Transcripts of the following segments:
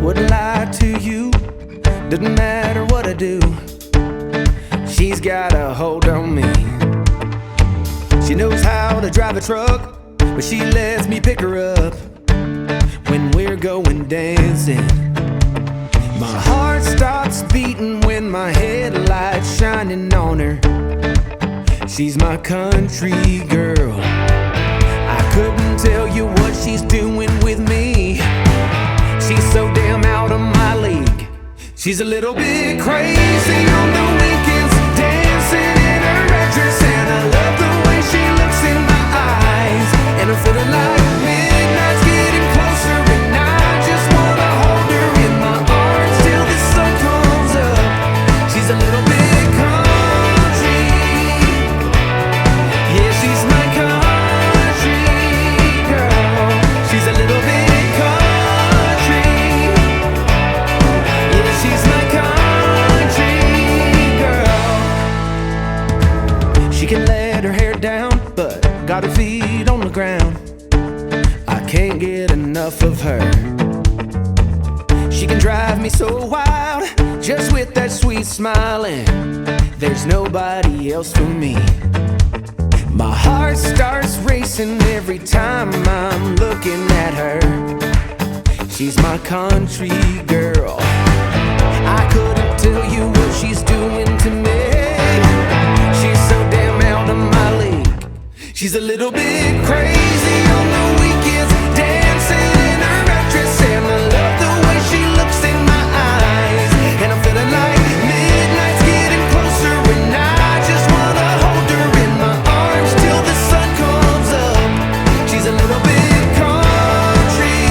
Wouldn't lie to you, doesn't matter what I do. She's got a hold on me. She knows how to drive a truck, but she lets me pick her up when we're going dancing. My heart stops beating when my headlights shining on her. She's my country girl. I couldn't tell you what she's doing with me. She's so damn out of my league. She's a little bit crazy on the weekends, dancing in her red dress, and I love the way she looks in my eyes. And I'm feeling like midnight's getting closer, and I just wanna hold her in my arms till the sun comes up. She's a little bit country, yeah, she's my country girl. She's a little bit country, yeah, she's my country girl. She can let her hair down, but got her feet on the ground. I can't get enough of her. She can drive me so wild, just with that sweet smile, and there's nobody else for me. My heart starts racing every time I'm looking at her. She's my country girl. I couldn't tell you what she's doing to me. She's so damn out of my league. She's a little bit crazy on the weekends, dancing in her red dress, and I love the way she looks in my eyes. And I'm feeling like midnight's getting closer, and I just wanna hold her in my arms till the sun comes up. She's a little bit country,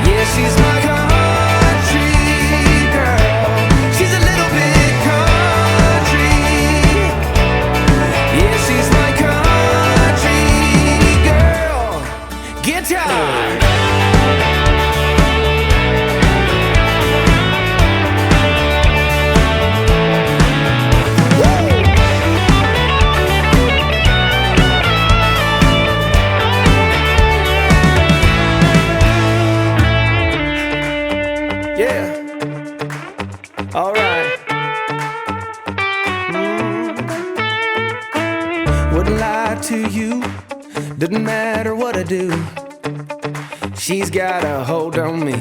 yeah, she's my country girl. She's a little bit country, yeah, she's my country girl. Guitar. Yeah, all right. Wouldn't lie to you, doesn't matter what I do. She's got a hold on me.